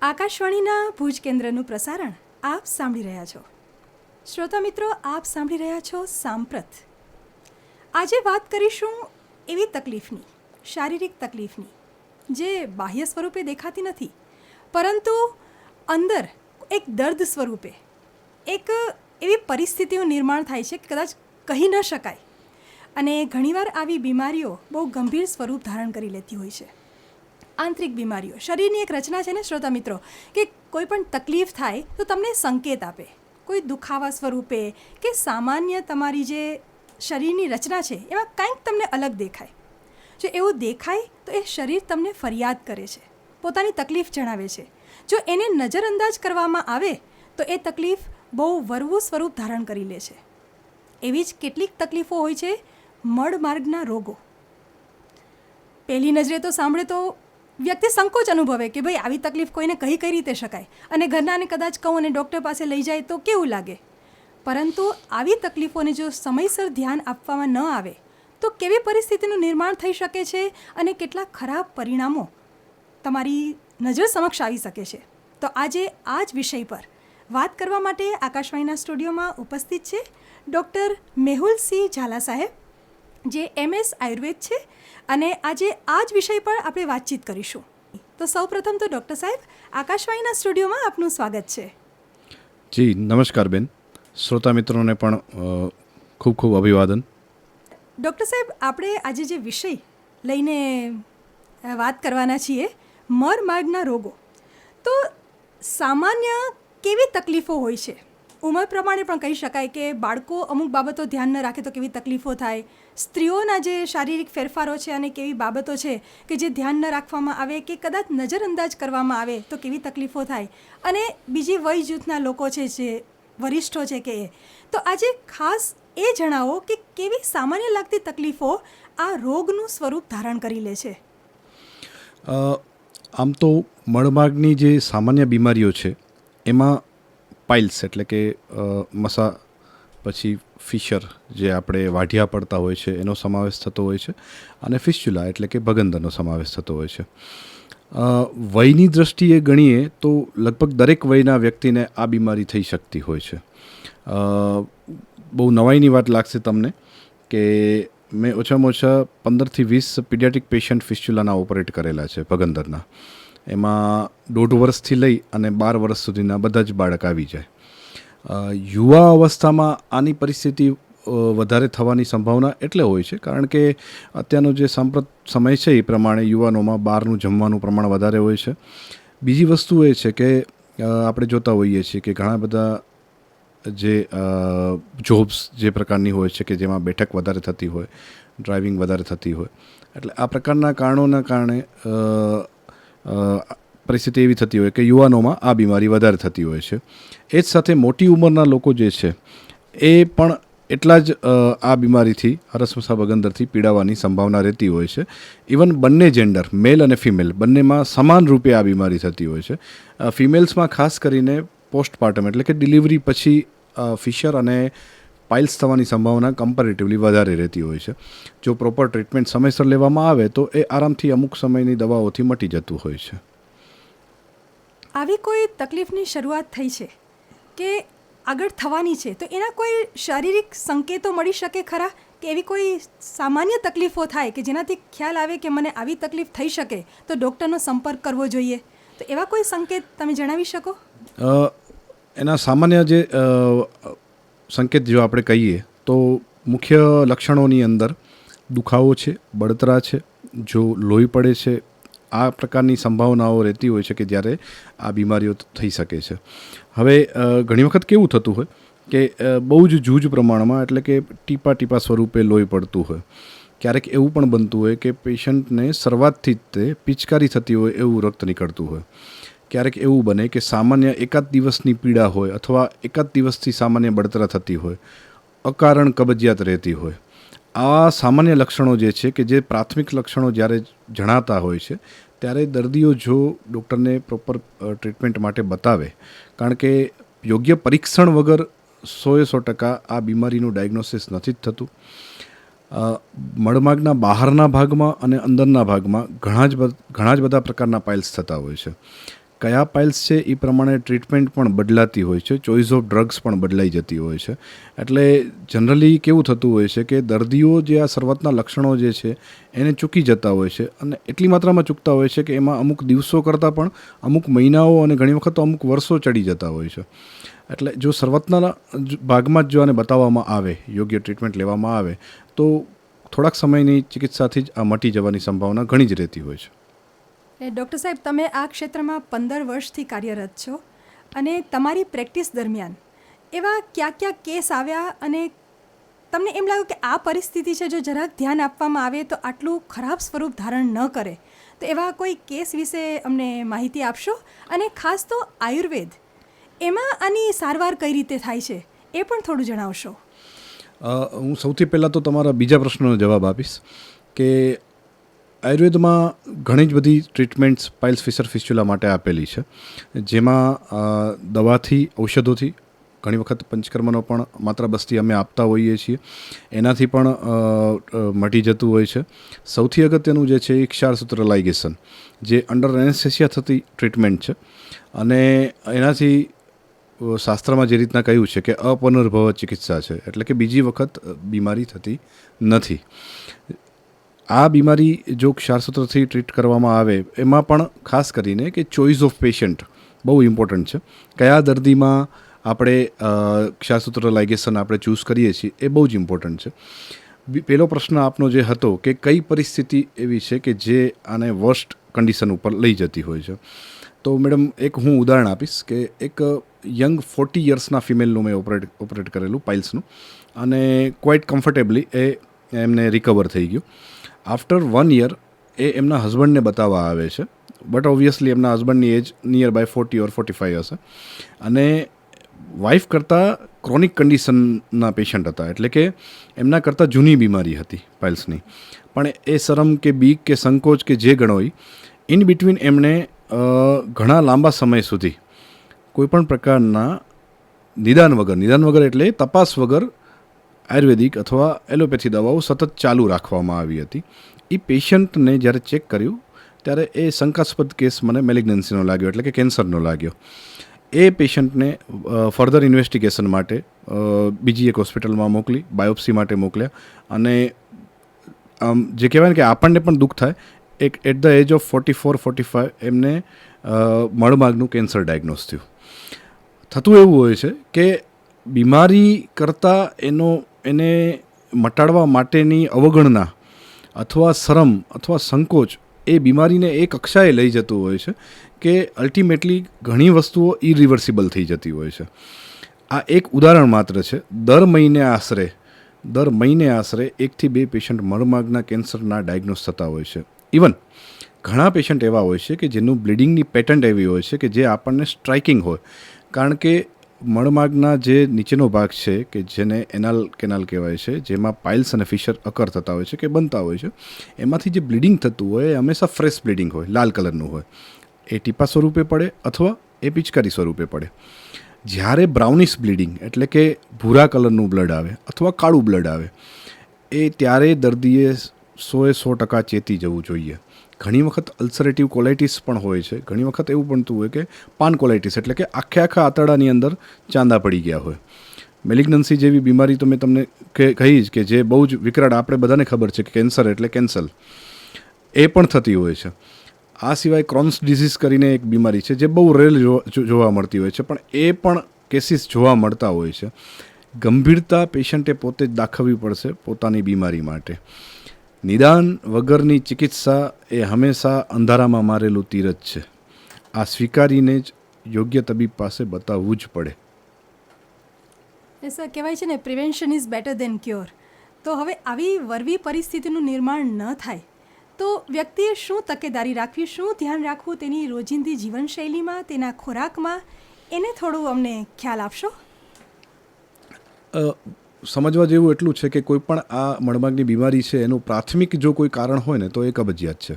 આકાશવાણીના ભુજ કેન્દ્રનું પ્રસારણ આપ સાંભળી રહ્યા છો. શ્રોતા મિત્રો, આપ સાંભળી રહ્યા છો સાંપ્રત. આજે વાત કરીશું એવી તકલીફની, શારીરિક તકલીફની, જે બાહ્ય સ્વરૂપે દેખાતી નથી, પરંતુ અંદર એક દર્દ સ્વરૂપે એક એવી પરિસ્થિતિનું નિર્માણ થાય છે કે કદાચ કહી ન શકાય. અને ઘણીવાર આવી બીમારીઓ બહુ ગંભીર સ્વરૂપ ધારણ કરી લેતી હોય છે. આંતરિક બીમારીઓ, શરીરની એક રચના છે ને શ્રોતા મિત્રો, કે કોઈ પણ તકલીફ થાય તો તમને સંકેત આપે, કોઈ દુખાવા સ્વરૂપે કે સામાન્ય તમારી જે શરીરની રચના છે એમાં કંઈક તમને અલગ દેખાય. જો એવું દેખાય તો એ શરીર તમને ફરિયાદ કરે છે, પોતાની તકલીફ જણાવે છે. જો એને નજરઅંદાજ કરવામાં આવે તો એ તકલીફ બહુ વરવું સ્વરૂપ ધારણ કરી લે છે. એવી જ કેટલીક તકલીફો હોય છે મળમાર્ગના રોગો. પહેલી નજરે તો સાંભળે તો વ્યક્તિ સંકોચ અનુભવે કે ભાઈ આવી તકલીફ કોઈને કઈ રીતે શકાય, અને ઘરનાને કદાચ કહું અને ડૉક્ટર પાસે લઈ જાય તો કેવું લાગે. પરંતુ આવી તકલીફોને જો સમયસર ધ્યાન આપવામાં ન આવે તો કેવી પરિસ્થિતિનું નિર્માણ થઈ શકે છે અને કેટલા ખરાબ પરિણામો તમારી નજર સમક્ષ આવી શકે છે. તો આજે આ જ વિષય પર વાત કરવા માટે આકાશવાણીના સ્ટુડિયોમાં ઉપસ્થિત છે ડૉક્ટર મેહુલસિંહ ઝાલા સાહેબ, જે MS આયુર્વેદ છે, અને આજે આ જ વિષય પર આપણે વાતચીત કરીશું. તો સૌપ્રથમ તો ડૉક્ટર સાહેબ, આકાશવાણીના સ્ટુડિયોમાં આપનું સ્વાગત છે. જી નમસ્કાર બેન, શ્રોતા મિત્રોને પણ ખૂબ ખૂબ અભિવાદન. ડૉક્ટર સાહેબ, આપણે આજે જે વિષય લઈને વાત કરવાના છીએ, મળમાર્ગના રોગો, તો સામાન્ય કેવી તકલીફો હોય છે? ઉંમર પ્રમાણે પણ કહી શકાય કે બાળકો અમુક બાબતો ધ્યાન ન રાખે તો કેવી તકલીફો થાય, સ્ત્રીઓના જે શારીરિક ફેરફારો છે અને કેવી બાબતો છે કે જે ધ્યાન ન રાખવામાં આવે કે કદાચ નજરઅંદાજ કરવામાં આવે તો કેવી તકલીફો થાય, અને બીજી વય જૂથના લોકો છે જે વરિષ્ઠો છે કે તો આજે ખાસ એ જણાવો કે કેવી સામાન્ય લાગતી તકલીફો આ રોગનું સ્વરૂપ ધારણ કરી લે છે. આમ તો મળમાર્ગની જે સામાન્ય બીમારીઓ છે એમાં પાઇલ્સ એટલે કે મસા, પછી ફિશર જે આપણે વાઢિયા પડતા હોય છે એનો સમાવેશ થતો હોય છે, અને ફિસ્ચ્યુલા એટલે કે ભગંદરનો સમાવેશ થતો હોય છે. વયની દૃષ્ટિએ ગણીએ તો લગભગ દરેક વયના વ્યક્તિને આ બીમારી થઈ શકતી હોય છે. બહુ નવાઈની વાત લાગશે તમને કે મેં ઓછામાં ઓછા 15થી 20 પીડિયાટ્રિક પેશન્ટ ફિસ્ચ્યુલાના ઓપરેટ કરેલા છે, ભગંદરના. એમાં 1.5 વર્ષથી લઈ અને 12 વર્ષ સુધીના બધા જ બાળક આવી જાય. યુવા અવસ્થામાં આની પરિસ્થિતિ વધારે થવાની સંભાવના એટલે હોય છે કારણ કે અત્યારનો જે સાંપ્રત સમય છે એ પ્રમાણે યુવાનોમાં બહારનું જમવાનું પ્રમાણ વધારે હોય છે. બીજી વસ્તુ એ છે કે આપણે જોતા હોઈએ છીએ કે ઘણા બધા જે જોબ્સ જે પ્રકારની હોય છે કે જેમાં બેઠક વધારે થતી હોય, ડ્રાઇવિંગ વધારે થતી હોય, એટલે આ પ્રકારના કારણોના કારણે પરિસ્થિતિ એવી થતી હોય કે યુવાનોમાં આ બીમારી વધારે થતી હોય છે. એ જ સાથે મોટી ઉંમરના લોકો જે છે એ પણ એટલા જ આ બીમારીથી, હરસમસા ભગંદરથી પીડાવાની સંભાવના રહેતી હોય છે. ઇવન બંને જેન્ડર, મેલ અને ફિમેલ, બંનેમાં સમાન રૂપે આ બીમારી થતી હોય છે. ફિમેલ્સમાં ખાસ કરીને પોસ્ટપાર્ટમ એટલે કે ડિલિવરી પછી ફિશર અને પાઇલ્સ થવાની સંભાવના કમ્પેરેટિવલી વધારે રહેતી હોય છે. જો પ્રોપર ટ્રીટમેન્ટ સમયસર લેવામાં આવે તો એ આરામથી અમુક સમયની દવાઓથી મટી જતું હોય છે. આવી કોઈ તકલીફની શરૂઆત થઈ છે કે આગળ થવાની છે તો એના કોઈ શારીરિક સંકેતો મળી શકે ખરા, કે એવી કોઈ સામાન્ય તકલીફો થાય કે જેનાથી ખ્યાલ આવે કે મને આવી તકલીફ થઈ શકે તો ડૉક્ટરનો સંપર્ક કરવો જોઈએ, તો એવા કોઈ સંકેત તમે જણાવી શકો? એના સામાન્ય જે સંકેત જો આપણે કહીએ તો મુખ્ય લક્ષણોની અંદર દુખાવો છે, બળતરા છે, જો લોહી પડે છે, આ પ્રકારની સંભાવનાઓ રહેતી હોય છે કે જ્યારે આ બીમારીઓ થઈ શકે છે. હવે ઘણી વખત કેવું થતું હોય કે બહુ જ જૂજ પ્રમાણમાં એટલે કે ટીપા ટીપા સ્વરૂપે લોહી પડતું હોય. ક્યારેક એવું પણ બનતું હોય કે પેશન્ટને શરૂઆતથી જ તે પિચકારી થતી હોય એવું રક્ત નીકળતું હોય. ક્યારેક એવું બને કે સામાન્ય એકાદ દિવસની પીડા હોય અથવા એકાદ દિવસથી સામાન્ય બળતરા થતી હોય, અકારણ કબજિયાત રહેતી હોય. આ સામાન્ય લક્ષણો જે છે કે જે પ્રાથમિક લક્ષણો જ્યારે જણાતા હોય છે ત્યારે દર્દીઓ જો ડૉક્ટરને પ્રોપર ટ્રીટમેન્ટ માટે બતાવે, કારણ કે યોગ્ય પરીક્ષણ વગર 100% આ બીમારીનું ડાયગ્નોસિસ નથી જ થતું. મળમાર્ગના બહારના ભાગમાં અને અંદરના ભાગમાં ઘણા જ બધા પ્રકારના પાઇલ્સ થતા હોય છે. કયા પાઇલ્સ છે એ પ્રમાણે ટ્રીટમેન્ટ પણ બદલાતી હોય છે, ચોઇસ ઓફ ડ્રગ્સ પણ બદલાઈ જતી હોય છે. એટલે જનરલી કેવું થતું હોય છે કે દર્દીઓ જે આ શરૂઆતના લક્ષણો જે છે એને ચૂકી જતા હોય છે, અને એટલી માત્રામાં ચૂકતા હોય છે કે એમાં અમુક દિવસો કરતાં પણ અમુક મહિનાઓ અને ઘણી વખત તો અમુક વર્ષો ચડી જતા હોય છે. એટલે જો શરૂઆતના ભાગમાં જ જો આને બતાવવામાં આવે, યોગ્ય ટ્રીટમેન્ટ લેવામાં આવે, તો થોડાક સમયની ચિકિત્સાથી જ આ મટી જવાની સંભાવના ઘણી જ રહેતી હોય છે. ડૉક્ટર સાહેબ, તમે આ ક્ષેત્રમાં 15 વર્ષથી કાર્યરત છો, અને તમારી પ્રેક્ટિસ દરમિયાન એવા કયા કેસ આવ્યા અને તમને એમ લાગ્યું કે આ પરિસ્થિતિ છે, જો જરાક ધ્યાન આપવામાં આવે તો આટલું ખરાબ સ્વરૂપ ધારણ ન કરે, તો એવા કોઈ કેસ વિશે અમને માહિતી આપશો? અને ખાસ તો આયુર્વેદ, એમાં આની સારવાર કઈ રીતે થાય છે એ પણ થોડું જણાવશો. હું સૌથી પહેલાં તો તમારા બીજા પ્રશ્નનો જવાબ આપીશ કે આયુર્વેદમાં ઘણી જ બધી ટ્રીટમેન્ટ્સ પાઇલ્સ ફિશર ફિસ્ચ્યુલા માટે આપેલી છે, જેમાં દવાથી, ઔષધોથી, ઘણી વખત પંચકર્મનો પણ માત્રા બસ્તી અમે આપતા હોઈએ છીએ, એનાથી પણ મટી જતું હોય છે. સૌથી અગત્યનું જે છે એ ક્ષારસૂત્ર લાઇગેશન, જે અંડર એનેસ્થેસિયા થતી ટ્રીટમેન્ટ છે, અને એનાથી શાસ્ત્રમાં જે રીતના કહ્યું છે કે અપુનર્ભવ ચિકિત્સા છે, એટલે કે બીજી વખત બીમારી થતી નથી. આ બીમારી જો ક્ષારસૂત્રથી ટ્રીટ કરવામાં આવે, એમાં પણ ખાસ કરીને કે ચોઇસ ઓફ પેશન્ટ બહુ ઇમ્પોર્ટન્ટ છે. કયા દર્દીમાં આપણે ક્ષારસૂત્ર લાઇગેશન આપણે ચૂઝ કરીએ છીએ એ બહુ જ ઇમ્પોર્ટન્ટ છે. પહેલો પ્રશ્ન આપનો જે હતો કે કઈ પરિસ્થિતિ એવી છે કે જે આને વર્સ્ટ કન્ડિશન ઉપર લઈ જતી હોય છે, તો મેડમ એક હું ઉદાહરણ આપીશ કે એક યંગ 40 યર્સના ફિમેલનું મેં ઓપરેટ કરેલું પાઇલ્સનું, અને ક્વાઇટ કમ્ફર્ટેબલી એમને રિકવર થઈ ગયું. આફ્ટર 1 યર એ એમના હસબન્ડને બતાવવા આવે છે, બટ ઓબ્વિયસલી એમના હસબન્ડની એજ નિયર બાય 40 ઓર 45 હશે, અને વાઇફ કરતાં ક્રોનિક કન્ડિશનના પેશન્ટ હતા, એટલે કે એમના કરતાં જૂની બીમારી હતી પાઇલ્સની. પણ એ શરમ કે બીક કે સંકોચ કે જે ગણો ઇન બિટવીન એમણે ઘણા લાંબા સમય સુધી કોઈપણ પ્રકારના નિદાન વગર એટલે તપાસ વગર આયુર્વેદિક અથવા એલોપેથી દવાઓ સતત ચાલુ રાખવામાં આવી હતી. એ પેશન્ટને જ્યારે ચેક કર્યું ત્યારે એ શંકાસ્પદ કેસ મને મેલિગ્નન્સીનો લાગ્યો, એટલે કે કેન્સરનો લાગ્યો. એ પેશન્ટને ફર્ધર ઇન્વેસ્ટિગેશન માટે બીજી એક હોસ્પિટલમાં મોકલી, બાયોપ્સી માટે મોકલ્યા, અને જે કહેવાય ને કે આપણને પણ દુઃખ થાય, એક એટ ધ એજ ઓફ 44-45 એમને મળમાગનું કેન્સર ડાયગ્નોસ થયું. થતું એવું હોય છે કે બીમારી કરતાં એને મટાડવા માટેની અવગણના અથવા શરમ અથવા સંકોચ એ બીમારીને એ કક્ષાએ લઈ જતું હોય છે કે અલ્ટિમેટલી ઘણી વસ્તુઓ ઇરિવર્સિબલ થઈ જતી હોય છે. આ એક ઉદાહરણ માત્ર છે. દર મહિને આશરે 1 થી 2 પેશન્ટ મળમાગના કેન્સરના ડાયગ્નોસ થતા હોય છે. ઇવન ઘણા પેશન્ટ એવા હોય છે કે જેનું બ્લીડિંગની પેટર્ન એવી હોય છે કે જે આપણને સ્ટ્રાઇકિંગ હોય, કારણ કે મળમાગના જે નીચેનો ભાગ છે કે જેને એનાલ કેનાલ કહેવાય છે, જેમાં પાઇલ્સ અને ફિશર અકર થતા હોય છે કે બનતા હોય છે, એમાંથી જે બ્લીડિંગ થતું હોય એ હંમેશા ફ્રેશ બ્લીડિંગ હોય, લાલ કલરનું હોય. એ ટીપા સ્વરૂપે પડે અથવા એ પિચકારી સ્વરૂપે પડે. જ્યારે બ્રાઉનિશ બ્લીડિંગ એટલે કે ભૂરા કલરનું બ્લડ આવે અથવા કાળું બ્લડ આવે, એ ત્યારે દર્દીએ 100% ચેતી જવું જોઈએ. ઘણી વખત અલ્સરેટિવ કોલાઇટિસ પણ હોય છે, ઘણી વખત એવું બનતું હોય કે પાનકોલાઇટિસ, એટલે કે આખા આંતરડાની અંદર ચાંદા પડી ગયા હોય. મેલિગ્નન્સી જેવી બીમારી તો મેં તમને કહી જ કે જે બહુ જ વિકરાળ, આપણે બધાને ખબર છે કે કેન્સર એટલે કેન્સર, એ પણ થતી હોય છે. આ સિવાય ક્રોન્સ ડિઝીઝ કરીને એક બીમારી છે જે બહુ રેર જોવા મળતી હોય છે, પણ એ પણ કેસીસ જોવા મળતા હોય છે. ગંભીરતા પેશન્ટે પોતે જ દાખવવી પડશે પોતાની બીમારી માટે. નિદાન વગરની ચિકિત્સા એ હંમેશા અંધારામાં મારેલું તીર જ છે. આ સ્વીકારીને જ યોગ્ય તબીબ પાસે બતાવવું જ પડે. સર, કહેવાય છે ને prevention is better than cure. તો હવે આવી વરવી પરિસ્થિતિનું નિર્માણ ન થાય તો વ્યક્તિએ શું તકેદારી રાખવી, શું ધ્યાન રાખવું તેની રોજિંદી જીવનશૈલીમાં, તેના ખોરાકમાં, એને થોડું અમને ખ્યાલ આપશો. સમજવા જેવું એટલું છે કે કોઈ પણ આ મળમાગની બીમારી છે એનું પ્રાથમિક જો કોઈ કારણ હોય ને તો એ કબજિયાત છે.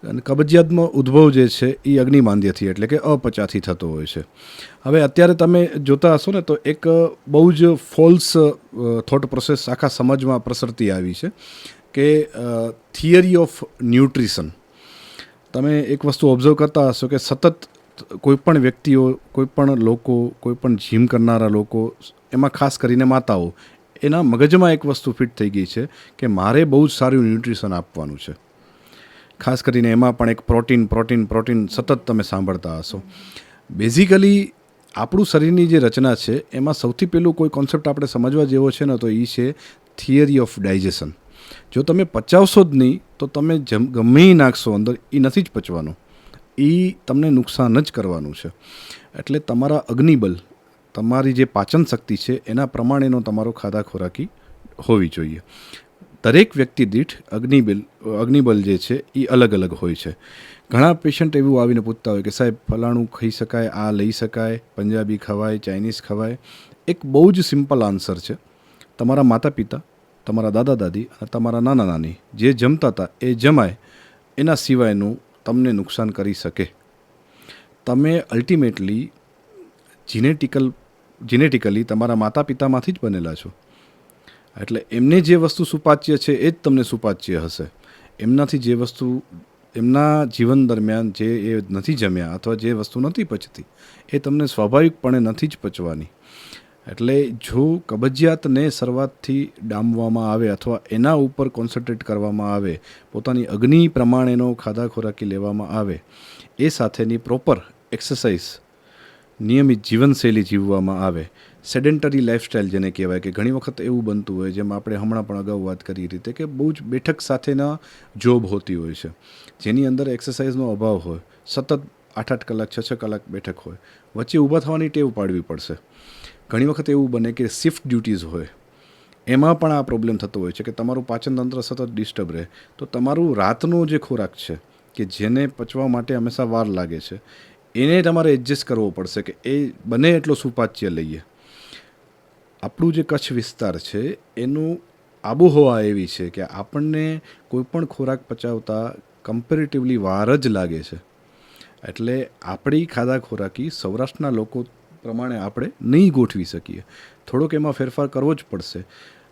અને કબજિયાતનો ઉદ્ભવ જે છે એ અગ્નિમાંદ્યથી એટલે કે અપચાથી થતો હોય છે. હવે અત્યારે તમે જોતા હશો ને તો એક બહુ જ ફોલ્સ થોટ પ્રોસેસ આખા સમાજમાં પ્રસરતી આવી છે કે થિયરી ઓફ ન્યુટ્રિશન. તમે એક વસ્તુ ઓબ્ઝર્વ કરતા હશો કે સતત કોઈ પણ વ્યક્તિઓ, કોઈ પણ લોકો, કોઈ પણ જીમ કરનારા લોકો, એમાં ખાસ કરીને માતાઓ, એના મગજમાં એક વસ્તુ ફિટ થઈ ગઈ છે કે મારે બહુ જ સારું ન્યુટ્રિશન આપવાનું છે. ખાસ કરીને એમાં પણ એક પ્રોટીન સતત તમે સાંભળતા હશો. બેઝિકલી આપણું શરીરની જે રચના છે એમાં સૌથી પહેલું કોઈ કોન્સેપ્ટ આપણે સમજવા જેવો છે ને તો એ છે થિયરી ઓફ ડાયજેશન. જો તમે પચાવશો જ નહીં તો તમે ગમે એ નાખશો અંદર, એ નથી જ પચવાનું, એ તમને નુકસાન જ કરવાનું છે. એટલે તમારા અગ્નિબલ, તમારી જે પાચન શક્તિ છે એના પ્રમાણેનો તમારો ખાધા ખોરાકી હોવી જોઈએ. દરેક વ્યક્તિ દીઠ અગ્નિબલ જે છે એ અલગ અલગ હોય છે. ઘણા પેશન્ટ એવું આવીને પૂછતા હોય કે સાહેબ ફલાણું ખાઈ શકાય, આ લઈ શકાય, પંજાબી ખવાય, ચાઇનીઝ ખવાય. એક બહુ જ સિમ્પલ આન્સર છે. તમારા માતા પિતા, તમારા દાદા દાદી અને તમારા નાના નાની જે જમતા હતા એ જમાય, એના સિવાયનું તમને નુકસાન કરી શકે. તમે અલ્ટિમેટલી જીનેટિકલી તમારા માતા પિતામાંથી જ બનેલા છો. એટલે એમને જે વસ્તુ સુપાચ્ય છે એ જ તમને સુપાચ્ય હશે. એમનાથી જે વસ્તુ એમના જીવન દરમિયાન જે એ નથી જમ્યા અથવા જે વસ્તુ નથી પચતી એ તમને સ્વાભાવિકપણે નથી જ પચવાની. એટલે જો કબજિયાતને શરૂઆતથી ડામવામાં આવે અથવા એના ઉપર કોન્સન્ટ્રેટ કરવામાં આવે, પોતાની અગ્નિ પ્રમાણેનો ખાધા ખોરાકી લેવામાં આવે, એ સાથેની પ્રોપર એક્સરસાઇઝ, નિયમિત જીવનશૈલી જીવવામાં આવે, સેડેન્ટરી લાઇફસ્ટાઇલ જેને કહેવાય કે ઘણી વખત એવું બનતું હોય, જેમ આપણે હમણાં પણ અગાઉ વાત કરી રીતે કે બહુ જ બેઠક સાથેના જોબ હોતી હોય છે જેની અંદર એક્સરસાઇઝનો અભાવ હોય, સતત 8-8 કલાક 6-6 કલાક બેઠક હોય, વચ્ચે ઊભા થવાની ટેવ પાડવી પડશે. ઘણી વખત એવું બને કે શિફ્ટ ડ્યુટીઝ હોય, એમાં પણ આ પ્રોબ્લેમ થતો હોય છે કે તમારું પાચન તંત્ર સતત ડિસ્ટર્બ રહે, તો તમારું રાતનો જે ખોરાક છે કે જેને પચવા માટે હંમેશા વાર લાગે છે એને તમારે એડજસ્ટ કરવો પડશે કે એ બને એટલો સુપાચ્ય લઈએ. આપણું જે કચ્છ વિસ્તાર છે એનું આબોહવા એવી છે કે આપણને કોઈ પણ ખોરાક પચાવતા કમ્પેરેટિવલી વાર જ લાગે છે. એટલે આપણી ખાધા ખોરાકી સૌરાષ્ટ્રના લોકો પ્રમાણે આપણે નહીં ગોઠવી શકીએ. થોડોક એમાં ફેરફાર કરવો જ પડશે.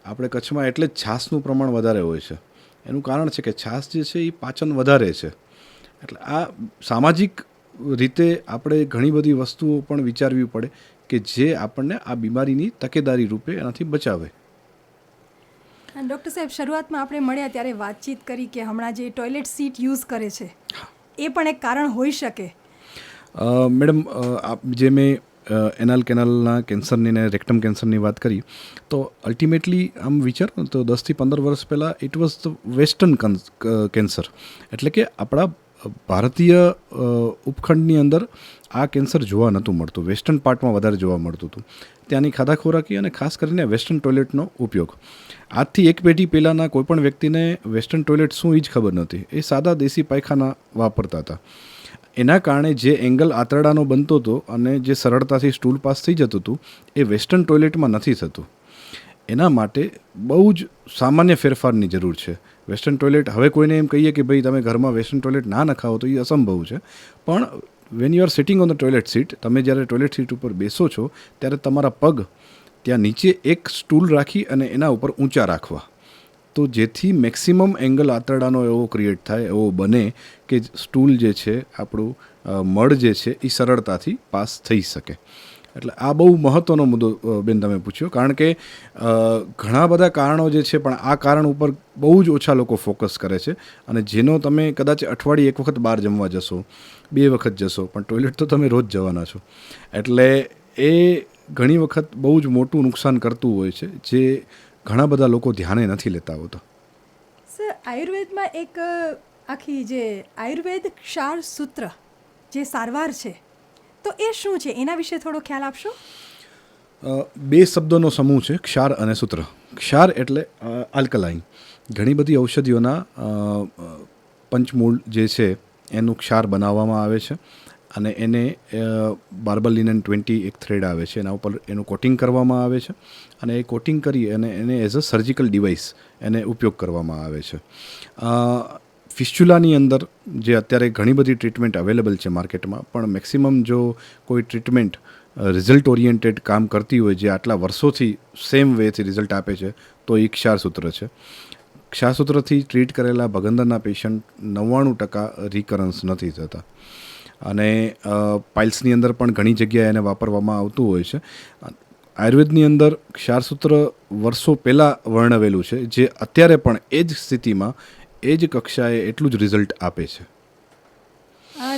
આપણે કચ્છમાં એટલે જ છાશનું પ્રમાણ વધારે હોય છે. એનું કારણ છે કે છાશ જે છે એ પાચન વધારે છે. એટલે આ સામાજિક રીતે આપણે ઘણી બધી વસ્તુઓ પણ વિચારવી પડે કે જે આપણને આ બીમારીની તકેદારી રૂપે એનાથી બચાવે. ડૉક્ટર સાહેબ, શરૂઆતમાં આપણે મળ્યા ત્યારે વાતચીત કરી કે હમણાં જે ટોયલેટ સીટ યુઝ કરે છે એ પણ એક કારણ હોઈ શકે. મેડમ, જે મેં એનાલ કેનાલના કેન્સરની ને રેક્ટમ કેન્સરની વાત કરી, તો અલ્ટિમેટલી આમ વિચારો તો 10 થી 15 વર્ષ પહેલાં it was the western cancer. એટલે કે આપણા ભારતીય ઉપખંડની અંદર આ કેન્સર જોવા નહોતું મળતું, વેસ્ટર્ન પાર્ટમાં વધારે જોવા મળતું હતું. ત્યાંની ખાધા ખોરાકી અને ખાસ કરીને વેસ્ટર્ન ટોયલેટનો ઉપયોગ. આજથી એક પેઢી પહેલાંના કોઈપણ વ્યક્તિને વેસ્ટર્ન ટોયલેટ શું એ જ ખબર નહોતી. એ સાદા દેશી પાયખાના વાપરતા હતા. એના કારણે જે એંગલ આંતરડાનો બનતો હતો અને જે સરળતાથી સ્ટૂલ પાસ થઈ જતું હતું એ વેસ્ટર્ન ટોયલેટમાં નથી થતું. એના માટે બહુ જ સામાન્ય ફેરફારની જરૂર છે. વેસ્ટર્ન ટોયલેટ, હવે કોઈને એમ કહીએ કે ભાઈ તમે ઘરમાં વેસ્ટર્ન ટોયલેટ ના નખાવો તો એ અસંભવ છે. પણ when you are sitting on the toilet seat, તમે જ્યારે ટોયલેટ સીટ ઉપર બેસો છો ત્યારે તમારા પગ ત્યાં નીચે એક સ્ટૂલ રાખી અને એના ઉપર ઊંચા રાખવા, તો જેથી મેક્સિમમ એંગલ આંતરડાનો એવો ક્રિએટ થાય, એવો બને કે સ્ટૂલ જે છે, આપણું મળ જે છે એ સરળતાથી પાસ થઈ શકે. એટલે આ બહુ મહત્ત્વનો મુદ્દો બેન તમે પૂછ્યો, કારણ કે ઘણા બધા કારણો જે છે પણ આ કારણ ઉપર બહુ જ ઓછા લોકો ફોકસ કરે છે. અને જેનો તમે કદાચ અઠવાડિયે એક વખત બહાર જમવા જશો, 2 વખત જશો, પણ ટોયલેટ તો તમે રોજ જવાના છો. એટલે એ ઘણી વખત બહુ જ મોટું નુકસાન કરતું હોય છે, જે ઘણા બધા લોકો ધ્યાને નથી લેતા હોતા. સર, આયુર્વેદમાં એક આખી જે આયુર્વેદ ક્ષાર સૂત્ર જે સારવાર છે, તો એ શું છે, એના વિશે થોડો ખ્યાલ આપશો? 2 શબ્દોનો સમૂહ છે, ક્ષાર અને સૂત્ર. ક્ષાર એટલે આલ્કલાઇન. ઘણી બધી ઔષધિઓના પંચમૂળ જે છે એનું ક્ષાર બનાવવામાં આવે છે અને એને બાર્બલિનન 20 એક થ્રેડ આવે છે, એના ઉપર એનું કોટિંગ કરવામાં આવે છે અને એ કોટિંગ કરી અને એને એઝ અ સર્જિકલ ડિવાઇસ એને ઉપયોગ કરવામાં આવે છે. ફિસ્ચ્યુલાની અંદર જે અત્યારે ઘણી બધી ટ્રીટમેન્ટ અવેલેબલ છે માર્કેટમાં, પણ મેક્સિમમ જો કોઈ ટ્રીટમેન્ટ રિઝલ્ટ ઓરિએન્ટેડ કામ કરતી હોય, જે આટલા વર્ષોથી સેમ વેથી રિઝલ્ટ આપે છે, તો એ ક્ષારસૂત્ર છે. ક્ષારસૂત્રથી ટ્રીટ કરેલા ભગંદરના પેશન્ટ 99% રિકરન્સ નથી થતા. અને પાઇલ્સની અંદર પણ ઘણી જગ્યાએ એને વાપરવામાં આવતું હોય છે. આયુર્વેદની અંદર ક્ષારસૂત્ર વર્ષો પહેલાં વર્ણવેલું છે, જે અત્યારે પણ એ જ સ્થિતિમાં એ જ કક્ષાએ એટલું જ રિઝલ્ટ આપે છે.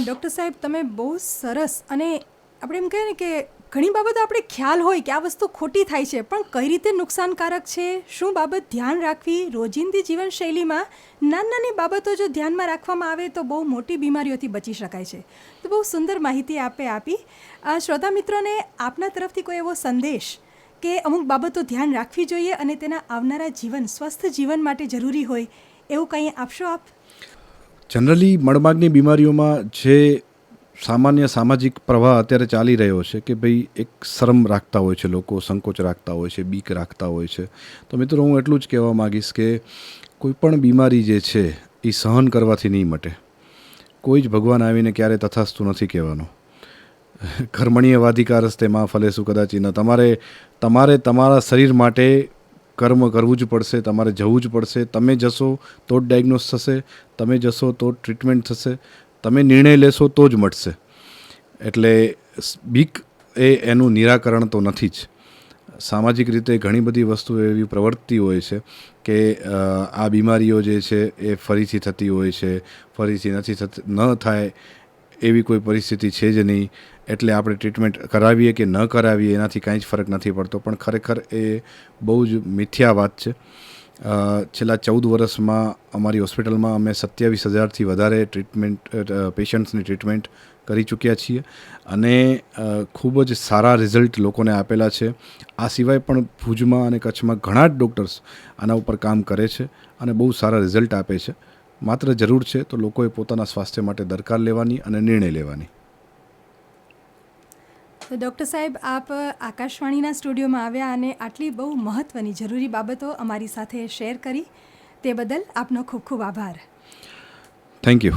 ડૉક્ટર સાહેબ, તમે બહુ સરસ, અને આપણે એમ કહીએ ને કે ઘણી બાબતો આપણે ખ્યાલ હોય કે આ વસ્તુ ખોટી થાય છે, પણ કઈ રીતે નુકસાનકારક છે, શું બાબત ધ્યાન રાખવી, રોજિંદી જીવનશૈલીમાં નાની બાબતો જો ધ્યાનમાં રાખવામાં આવે તો બહુ મોટી બીમારીઓથી બચી શકાય છે. તો બહુ સુંદર માહિતી આપે આપી. શ્રોતા મિત્રોને આપના તરફથી કોઈ એવો સંદેશ કે અમુક બાબતો ધ્યાન રાખવી જોઈએ અને તેના આવનારા જીવન, સ્વસ્થ જીવન માટે જરૂરી હોય એવું કંઈ આપશો આપ? જનરલી મળમાર્ગની બીમારીઓમાં જે સામાન્ય સામાજિક પ્રવાહ અત્યારે ચાલી રહ્યો છે કે ભાઈ એક શરમ રાખતા હોય છે લોકો, સંકોચ રાખતા હોય છે, બીક રાખતા હોય છે. તો મિત્રો, હું એટલું જ કહેવા માગીશ કે કોઈ પણ બીમારી જે છે એ સહન કરવાથી નહીં મટે. કોઈ જ ભગવાન આવીને ક્યારે તથાસ્તુ નથી કહેવાનો. કર્મણીય વાધિકારસ્તે માં ફલેસુ કદાચિ ન. તમારે તમારા શરીર માટે કર્મ કરવું જ પડશે, તમારે જવું જ પડશે. તમે જશો તો જ ડાયગ્નોસ થશે, તમે જશો તો જ ટ્રીટમેન્ટ થશે, તમે નિર્ણય લેશો તો જ મટશે. એટલે બીક એ એનું નિરાકરણ તો નથી જ. સામાજિક રીતે ઘણી બધી વસ્તુઓ એવી પ્રવર્તતી હોય છે કે આ બીમારીઓ જે છે એ ફરીથી થતી હોય છે, ફરીથી ન થાય એવી કોઈ પરિસ્થિતિ છે જ નહીં. એટલે આપણે ટ્રીટમેન્ટ કરાવીએ કે ન કરાવીએ એનાથી કાંઈ જ ફરક નથી પડતો. પણ ખરેખર એ બહુ જ મિથ્યા વાત છે. છેલ્લા 14 વર્ષમાં અમારી હોસ્પિટલમાં અમે 27,000થી વધારે પેશન્ટ્સની ટ્રીટમેન્ટ કરી ચૂક્યા છીએ અને ખૂબ જ સારા રિઝલ્ટ લોકોને આપેલા છે. આ સિવાય પણ ભુજમાં અને કચ્છમાં ઘણા જ ડૉક્ટર્સ આના ઉપર કામ કરે છે અને બહુ સારા રિઝલ્ટ આપે છે. માત્ર જરૂર છે તો લોકોએ પોતાના સ્વાસ્થ્ય માટે દરકાર લેવાની અને નિર્ણય લેવાની. તો ડૉક્ટર સાહેબ, આપ આકાશવાણીના સ્ટુડિયોમાં આવ્યા અને આટલી બહુ મહત્ત્વની જરૂરી બાબતો અમારી સાથે શેર કરી તે બદલ આપનો ખૂબ ખૂબ આભાર. Thank you.